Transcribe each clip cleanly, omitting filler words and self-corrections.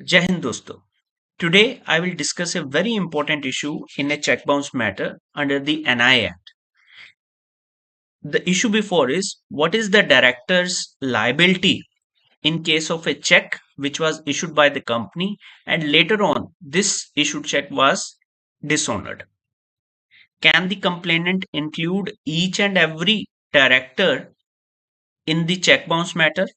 Jai Hind dosto. Today I will discuss a very important issue in a check bounce matter under the NI Act. The issue before is what is the director's liability in case of a check which was issued by the company and later on this issued check was dishonored. Can the complainant include each and every director in the check bounce matter,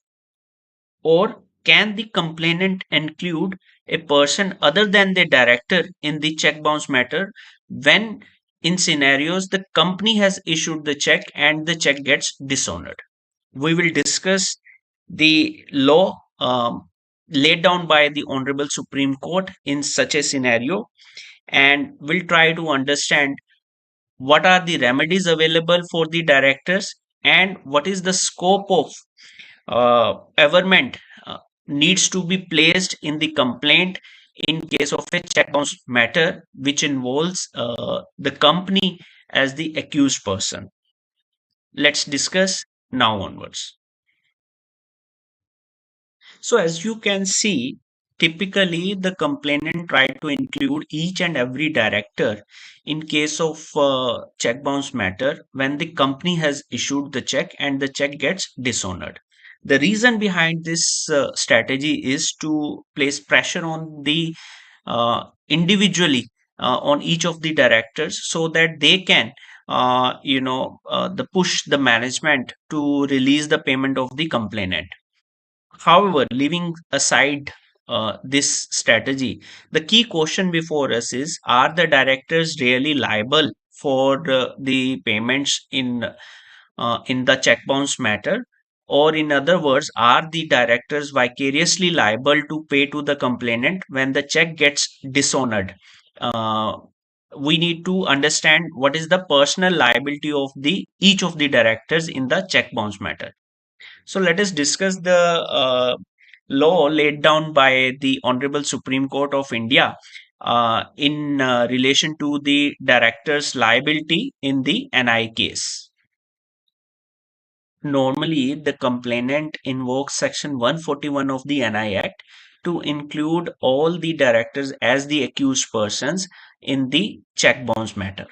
or can the complainant include a person other than the director in the check bounce matter when in scenarios the company has issued the check and the check gets dishonored? We will discuss the law laid down by the Honorable Supreme Court in such a scenario, and we'll try to understand what are the remedies available for the directors and what is the scope of averment needs to be placed in the complaint in case of a check bounce matter which involves the company as the accused person. Let's discuss now onwards. So as you can see, typically the complainant tried to include each and every director in case of check bounce matter when the company has issued the check and the check gets dishonored. The reason behind this strategy is to place pressure on the individually on each of the directors so that they can the push the management to release the payment of the complainant. However, leaving aside this strategy, the key question before us is, are the directors really liable for the payments in the check bounce matter? Or, in other words, are the directors vicariously liable to pay to the complainant when the check gets dishonored? Uh, we need to understand what is the personal liability of the each of the directors in the check bounce matter. So let us discuss the law laid down by the Honorable Supreme Court of India in relation to the director's liability in the NI case. Normally, the complainant invokes Section 141 of the NI Act to include all the directors as the accused persons in the check bounce matter.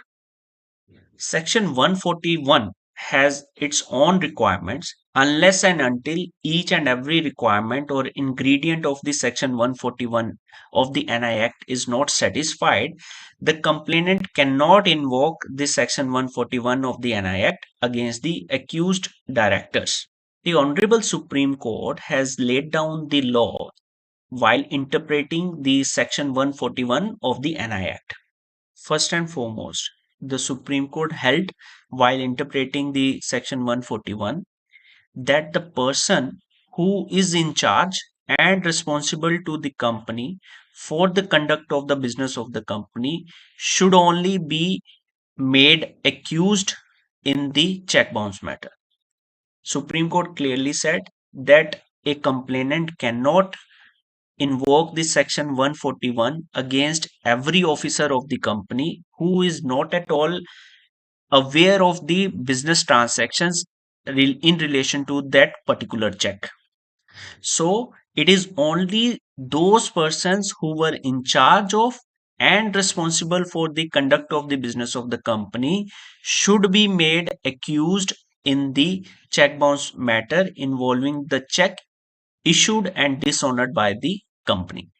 Section 141 has its own requirements unless and until each and every requirement or ingredient of the Section 141 of the NI Act is not satisfied, the complainant cannot invoke the Section 141 of the NI Act against the accused directors. The Honorable Supreme Court has laid down the law while interpreting the Section 141 of the NI Act. First and foremost, the Supreme Court held while interpreting the Section 141 that the person who is in charge and responsible to the company for the conduct of the business of the company should only be made accused in the check bounce matter. Supreme Court clearly said that a complainant cannot invoke the Section 141 against every officer of the company who is not at all aware of the business transactions in relation to that particular check. So it is only those persons who were in charge of and responsible for the conduct of the business of the company should be made accused in the check bounce matter involving the check issued and dishonored by the company.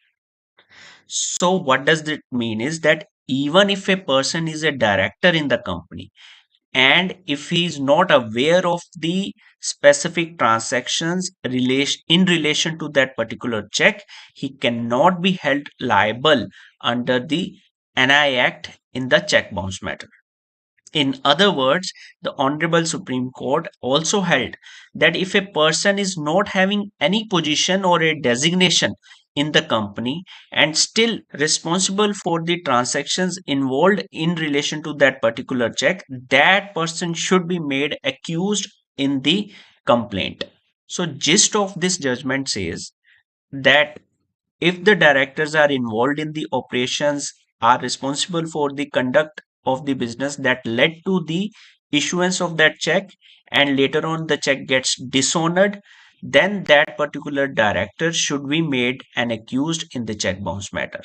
So what does that mean is that even if a person is a director in the company and if he is not aware of the specific transactions in relation to that particular check, he cannot be held liable under the NI Act in the check bounce matter. In other words, the Honorable Supreme Court also held that if a person is not having any position or a designation in the company and still responsible for the transactions involved in relation to that particular check, that person should be made accused in the complaint. So, gist of this judgment says that if the directors are involved in the operations, are responsible for the conduct of the business that led to the issuance of that check, and later on the check gets dishonored, then that particular director should be made an accused in the check bounce matter.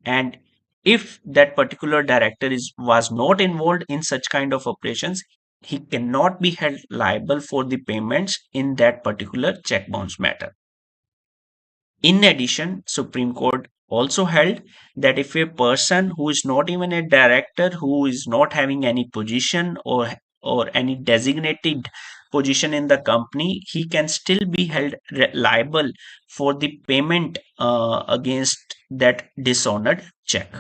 And if that particular director was not involved in such kind of operations, he cannot be held liable for the payments in that particular check bounce matter. In addition, Supreme Court also held that if a person who is not even a director, who is not having any position or any designated position in the company, he can still be held liable for the payment against that dishonored check.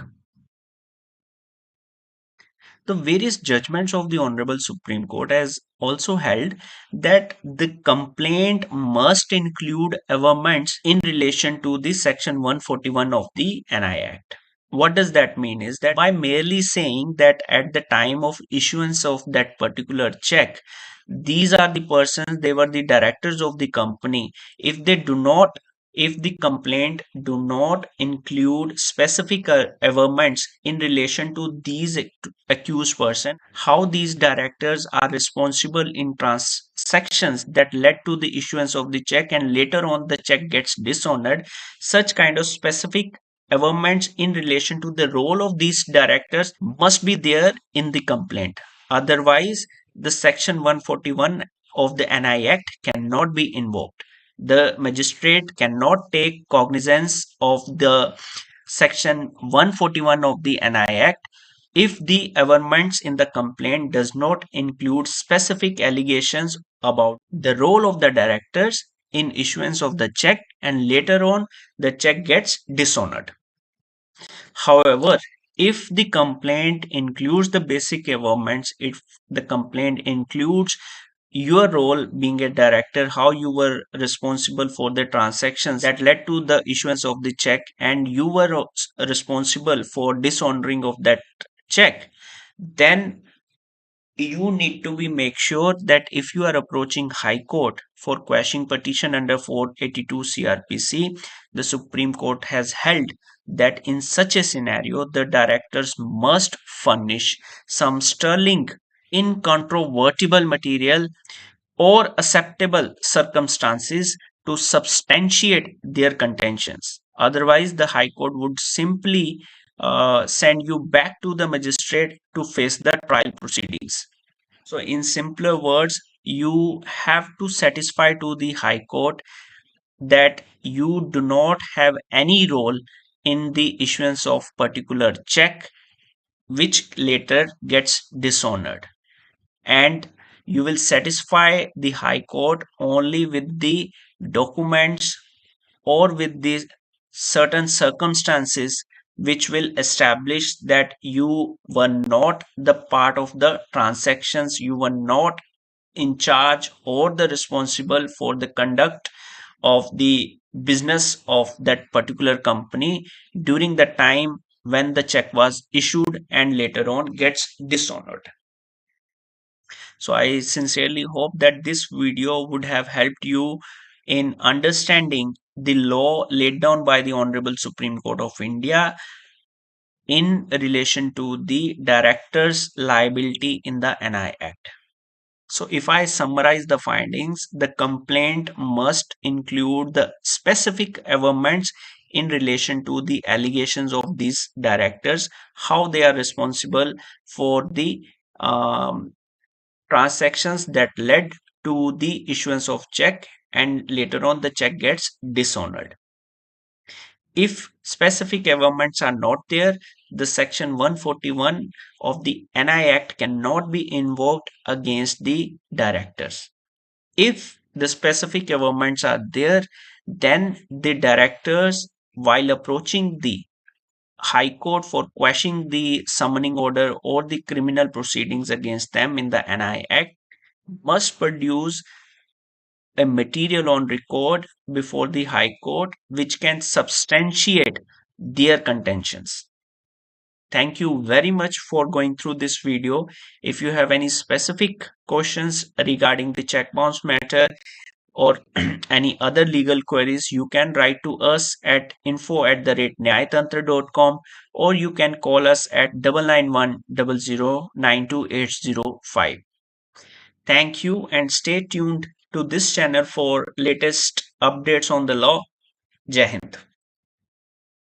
The various judgments of the Honorable Supreme Court has also held that the complaint must include averments in relation to the Section 141 of the NI Act. What does that mean is that by merely saying that at the time of issuance of that particular check, these are the persons, they were the directors of the company. If the complaint do not include specific averments in relation to these accused person, how these directors are responsible in transactions that led to the issuance of the check and later on the check gets dishonored, such kind of specific averments in relation to the role of these directors must be there in the complaint. Otherwise, the Section 141 of the NI Act cannot be invoked. The magistrate cannot take cognizance of the Section 141 of the NI Act if the averments in the complaint does not include specific allegations about the role of the directors in issuance of the check and later on the check gets dishonored. However, if the complaint includes the basic averments, if the complaint includes your role being a director, how you were responsible for the transactions that led to the issuance of the check, and you were responsible for dishonoring of that check, then you need to be make sure that if you are approaching High Court for quashing petition under 482 CRPC, the Supreme Court has held that in such a scenario, the directors must furnish some sterling, incontrovertible material or acceptable circumstances to substantiate their contentions. Otherwise, the High Court would simply send you back to the magistrate to face the trial proceedings. So, in simpler words, you have to satisfy to the High Court that you do not have any role in the issuance of particular check which later gets dishonored, and you will satisfy the High Court only with the documents or with the certain circumstances which will establish that you were not the part of the transactions, you were not in charge or the responsible for the conduct of the business of that particular company during the time when the check was issued and later on gets dishonored. So I sincerely hope that this video would have helped you in understanding the law laid down by the Honorable Supreme Court of India in relation to the director's liability in the NI Act. So if I summarize the findings, the complaint must include the specific averments in relation to the allegations of these directors, how they are responsible for the transactions that led to the issuance of check and later on the check gets dishonored. If specific averments are not there, the Section 141 of the NI Act cannot be invoked against the directors. If the specific averments are there, then the directors, while approaching the High Court for quashing the summoning order or the criminal proceedings against them in the NI Act, must produce a material on record before the High Court which can substantiate their contentions. Thank you very much for going through this video. If you have any specific questions regarding the check bounce matter or any other legal queries, you can write to us at info@nyaytantra.com, or you can call us at 99100 92805. Thank you and stay tuned to this channel for latest updates on the law. Jai Hind.